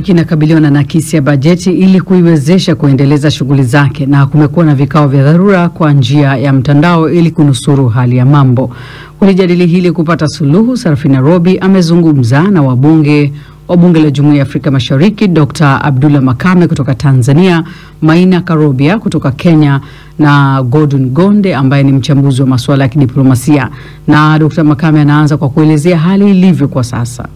kinakabiliwa na nakisi ya bajeti ili kuiwezesha kuendeleza shughuli zake, na kumekuwa na vikao vya dharura kwa njia ya mtandao ili kunusuru hali ya mambo. Kulijadili hili kupata suluhu, Sarafina Robi amezungumza na wabunge wa Bunge la Jumuiya ya Afrika Mashariki, Dr. Abdullah Makame kutoka Tanzania, Maina Karobia kutoka Kenya na Gordon Gonde ambaye ni mchambuzi wa masuala ya kidiplomasia. Na Dr. Makame anaanza kwa kuelezea hali ilivyo kwa sasa.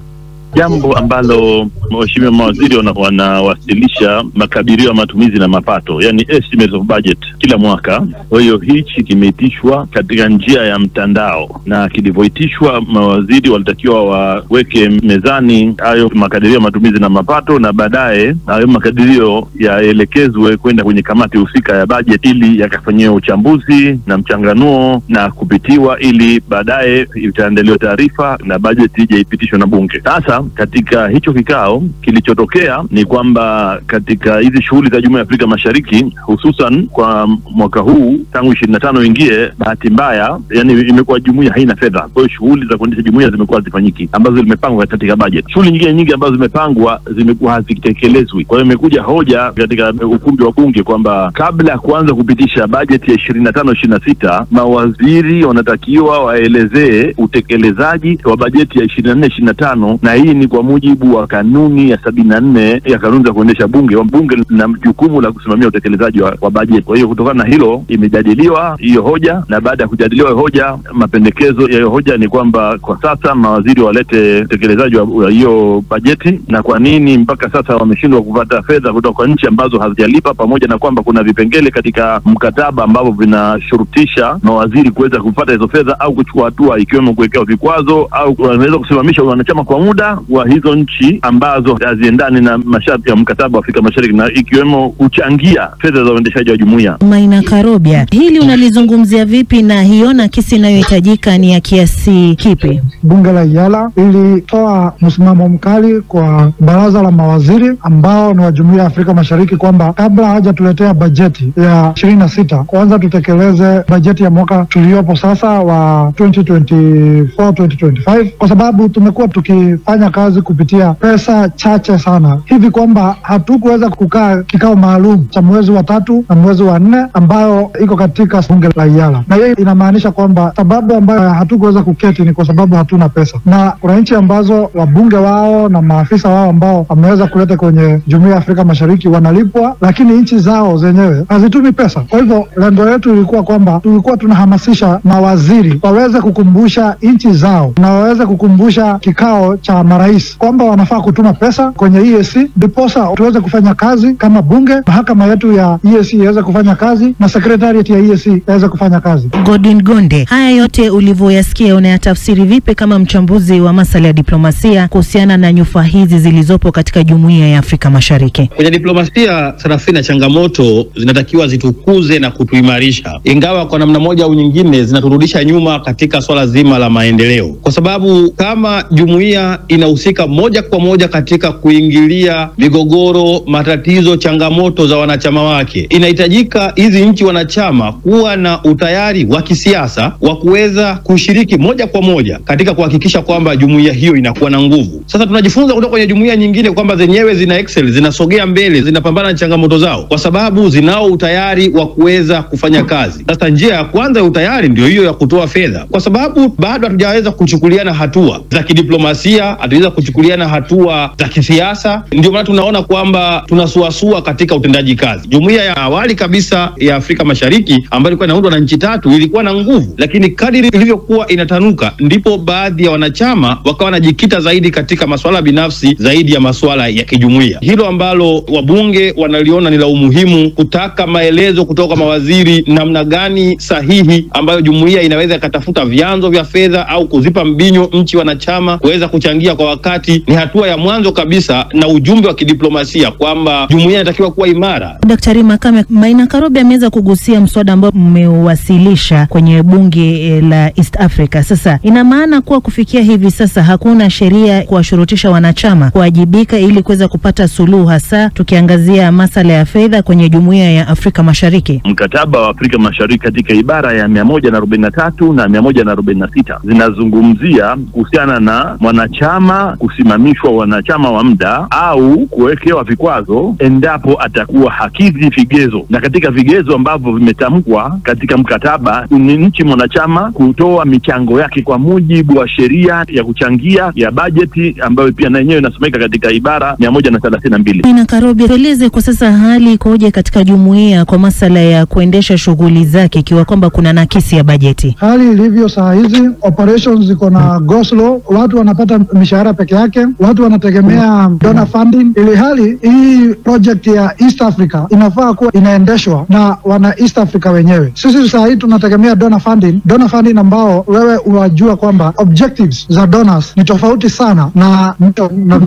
Jambo ambalo waheshimiwa mawaziri wanawasilisha makadirio ya matumizi na mapato, yani estimates of budget kila mwaka. Kwa hiyo hichi kimeitishwa katika njia ya mtandao, na kilivyoitishwa mawaziri walitakiwa waweke mezani hayo makadirio ya matumizi na mapato, na baadaye hayo makadirio yaelekezwe kwenda kwenye kamati husika ya budget ili yakafanyiwe uchambuzi na mchanganuo na kupitiwa, ili baadaye itaandaliwa taarifa na budget ije ipitishwe na bunge. Sasa katika hicho kikao kilichotokea ni kwamba katika hizi shughuli za Jumuiya ya Afrika Mashariki, hususan kwa mwaka huu tangu 25 ingie, bahati mbaya yani imekuwa jumuiya haina fedha. Kwa hiyo shughuli za kuendesha jumuiya zimekuwa zifanyiki ambazo zimepangwa katika budget. Shughuli nyingi ambazo zimepangwa zimekuwa hazitekelezwi. Kwa hiyo imekuja hoja katika ukumbi wa bunge kwamba kabla ya kuanza kupitisha budget ya 25-26, mawaziri wanatakiwa waelezee utekelezaji wa bajeti ya 24-25, na hii ni kwa mujibu wa kanuni ya 74 ya kanuni za kuendesha bunge. Bunge lina jukumu la kusimamia utekelezaji wa bajeti. Kwa hiyo kutokana na hilo imejadiliwa hiyo hoja, na baada ya kujadiliwa hoja, mapendekezo ya hiyo hoja ni kwamba kwa sasa mawaziri walete utekelezaji wa hiyo bajeti, na kwa nini mpaka sasa wameshindwa kupata fedha kutoka kwa nchi ambazo hazijalipa, pamoja na kwamba kuna vipengele katika mkataba ambavyo vinashurutisha mawaziri kuweza kupata hizo fedha au kuchukua hatua, ikiwemo kuwekea vikwazo au wanaweza kusimamisha wanachama kwa muda wa hizo nchi ambazo haziendani na masharti ya mkataba wa Afrika Mashariki, na ikiwemo kuchangia fedha za uendeshaji wa jumuiya. Maina Karobia, hili unalizungumzia vipi na hiona kesi inayohitajika ni ya kiasi kipi? Bunge la IALA ilitoa msimamo mkali kwa baraza la mawaziri ambao ni wa Jumuiya ya Afrika Mashariki kwamba kabla hajatuletea bajeti ya 26, kwanza tutekeleze bajeti ya mwaka tuliopo sasa wa 2024-2025, kwa sababu tumekuwa tukifanya kazi kupitia pesa chache sana hivi kwamba hatukuweza kukaa kikao maalum cha mwezi wa 3 na mwezi wa 4 ambayo iko katika bunge la IALA, na hiyo inamaanisha kwamba sababu ambayo hatukuweza kuketi ni kwa sababu hatuna pesa, na kuna nchi ambazo wabunge wao na maafisa wao ambao wameweza kuleta kwenye Jumuiya ya Afrika Mashariki wanalipwa, lakini nchi zao zenyewe hazitumi pesa. Kwa hivyo lengo letu ilikuwa kwamba tulikuwa tunahamasisha mawaziri waweze kukumbusha nchi zao na waweze kukumbusha kikao cha marais kwamba wanafaa kutuma pesa kwenye EAC, ndiposa tuweze kufanya kazi kama bunge, mahakama yetu ya EAC iweze kufanya kazi, na secretariat ya EAC iweze kufanya kazi. Gordon Gonde, haya yote ulivyoyasikia unayatafsiri vipi kama mchambuzi wa masuala ya diplomasia kuhusiana na nyufa hizi zilizopo katika Jumuiya ya Afrika Mashariki? Kwenye diplomasia, Sarafina, changamoto zinatakiwa zitukuze na kutuimarisha, ingawa kwa namna moja au nyingine zinaturudisha nyuma katika swala zima la maendeleo, kwa sababu kama jumuiya inahusika moja kwa moja katika kuingilia migogoro, matatizo, changamoto za wanachama wake, inahitajika hizi nchi wanachama kuwa na utayari wa kisiasa wa kuweza kushiriki moja kwa moja katika kuhakikisha kwamba jumuiya hiyo inakuwa na nguvu. Sasa tunajifunza kutoka kwenye jumuiya nyingine kwamba zenyewe zina excel, zinasogea mbele, zinapambana na changamoto zao kwa sababu zinao utayari wa kuweza kufanya kazi. Sasa njia ya kwanza ya utayari ndio hiyo ya kutoa fedha, kwa sababu bado hatujaweza kuchukuliana hatua za kidiplomasia, hatujaweza kuchukuliana hatua za kisiasa. Ndio maana tunaona kwamba tunasuasua katika utendaji kazi. Jumuiya ya awali kabisa ya Afrika Mashariki ambayo ilikuwa inaundwa na nchi 3 ilikuwa na nguvu, lakini kadiri ilivyokuwa inatanuka ndipo baadhi ya wanachama wakawa wanajikita zaidi katika masuala binafsi zaidi ya masuala ya kijumuiya. Hilo ambalo wabunge wanaliona ni la umuhimu kutaka maelezo kutoka kwa mawaziri namna gani sahihi ambayo jumuiya inaweza kutafuta vyanzo vya fedha au kuzipa mbinyo nchi wanachama kuweza kuchangia kwa wakati, ni hatua ya mwanzo kabisa na ujumbe wa kidiplomasia kwamba jumuiya inatakiwa kuwa imara. Daktari Makame, Maina Karobia ameweza kugusia mswada ambao mmewasilisha kwenye bunge la East Africa. Sasa ina maana kuwa kufikia hivi sasa hakuna sheria kuwashurutisha wanachama kuwajibika ili kuweza kupata suluhu, hasa tukiangazia masuala ya fedha kwenye Jumuiya ya Afrika Mashariki. Mkataba wa Afrika Mashariki katika ibara ya 143 na 146 zinazungumzia kuhusiana na mwanachama ama kusimamishwa wanachama wa muda au kuwekewa vikwazo endapo atakuwa hakidhi vigezo, na katika vigezo ambavyo vimetamkwa katika mkataba ni nchi mwanachama kutoa michango yake kwa mujibu wa sheria ya kuchangia ya bajeti ambayo pia na yenyewe inasomeka katika ibara 132. Maina Karobi, tueleze kwa sasa hali ikoje katika jumuiya kwa masala ya kuendesha shughuli zake ikiwa kwamba kuna nakisi ya bajeti? Hali ilivyo saa hizi, operations ziko na go slow, watu wanapata mishahara peke yake, watu wanategemea donor funding, ili hali hii project ya East Africa inafaa kuwa inaendeshwa na wana East Africa wenyewe. Sisi saa hii tunategemea donor funding ambao wewe unajua kwamba objectives za donors ni tofauti sana na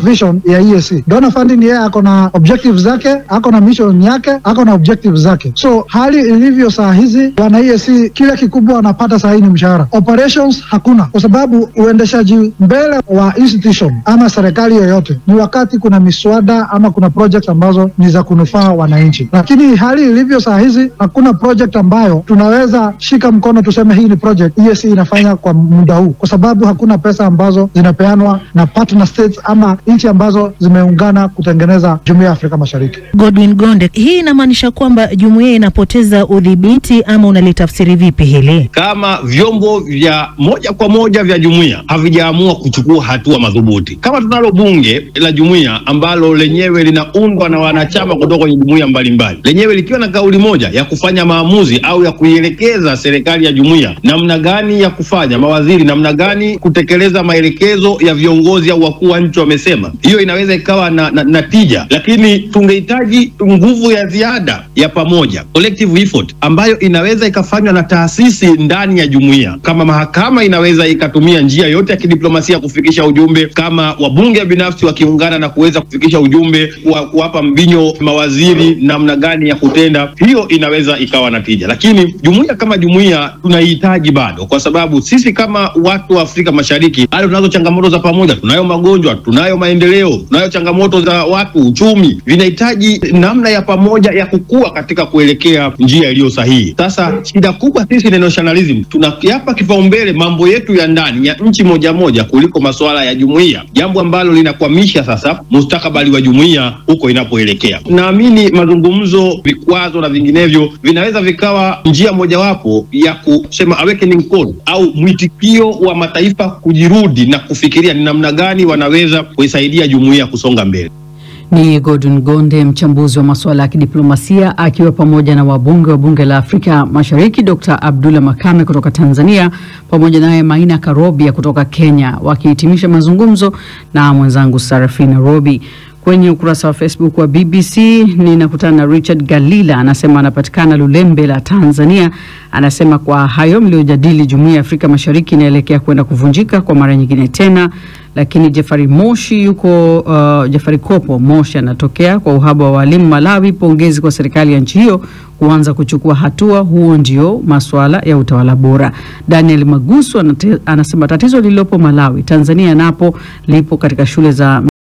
vision ya EAC. Donor funding yeye ako na objectives zake, ako na mission yake, ako na objectives zake. So hali ilivyo saa hizi, wana EAC kila kikubwa wanapata saa hii ni mshahara. Operations hakuna, kwa sababu uendeshaji mbele wa institution ama serikali yoyote ni wakati kuna miswada ama kuna project ambazo ni za kunufaa wananchi. Lakini hali ilivyo saa hizi, hakuna project ambayo tunaweza shika mkono tuseme hii ni project EAC inafanya kwa muda huu, kwa sababu hakuna pesa ambazo zinapeanwa na partner states ama nchi ambazo zimeungana kutengeneza Jumuiya ya Afrika Mashariki. Godwin Gonde, hii inamaanisha kwamba jumuiya inapoteza udhibiti ama unalitafsiri vipi hili? Kama vyombo vya moja kwa moja vya jumuiya havijaamua kuchukua hatua madhubuti. Kama tunalo bunge la jumuiya ambalo lenyewe linaundwa na wanachama kutoka kwenye jumuiya mbalimbali, lenyewe likiwa na kauli moja ya kufanya maamuzi au ya kuielekeza serikali ya jumuiya namna gani ya kufanya, mawaziri namna gani kutekeleza maelekezo ya viongozi au wakuu wa nchi wamesema, hiyo inaweza ikawa na tija. Lakini tungehitaji nguvu ya ziada ya pamoja, collective effort, ambayo inaweza ikafanywa na taasisi ndani ya jumuiya. Kama mahakama inaweza ikatumia njia yote ya kidiplomasia kufikisha ujumbe, kama wabunge binafsi wakiungana na kuweza kufikisha ujumbe, kuwapa mbinyo mawaziri namna gani ya kutenda, hiyo inaweza ikawa na tija. Lakini jumuiya kama jumuiya tunahitaji bado, kwa sababu sisi kama watu wa Afrika Mashariki bado tunazo changamoto za pamoja. Tunayo magonjwa, tunayo maendeleo, tunayo changamoto za watu, uchumi. Vinahitaji namna ya pamoja ya kukua katika kuelekea njia iliyo sahihi. Sasa shida kubwa sisi ni nationalism. Tunayapa kipaumbele mambo yetu ya ndani ya nchi moja moja kuliko masuala ya jumuiya, jambo ambalo linakwamisha sasa mustakabali wa jumuiya huko inapoelekea. Naamini mazungumzo, vikwazo na vinginevyo vinaweza vikawa njia mojawapo ya kusema awakening call au mwitikio wa mataifa kujirudi na kufikiria ni namna gani wanaweza kuisaidia jumuiya kusonga mbele. Ni Godwin Gonde, mchambuzi wa masuala ya kidiplomasia, akiwa pamoja na wabunge wa bunge la Afrika Mashariki Dr. Abdullah Makame kutoka Tanzania pamoja naye Maina Karobi kutoka Kenya, wakihitimisha mazungumzo na mwenzangu Sarafina Robi. Kwenye ukurasa wa Facebook wa BBC ninakutana na Richard Galila, anasema anapatikana Lulembe la Tanzania. Anasema kwa hayo mliojadili, Jumuiya ya Afrika Mashariki inaelekea kwenda kuvunjika kwa mara nyingine tena. Lakini Jeffrey Moshi Jeffrey Kopo Moshi anatokea kwa uhaba wa walimu Malawi, pongezi kwa serikali ya nchi hiyo kuanza kuchukua hatua, huo ndio masuala ya utawala bora. Daniel Magusu anasema tatizo lililopo Malawi, Tanzania napo lipo katika shule za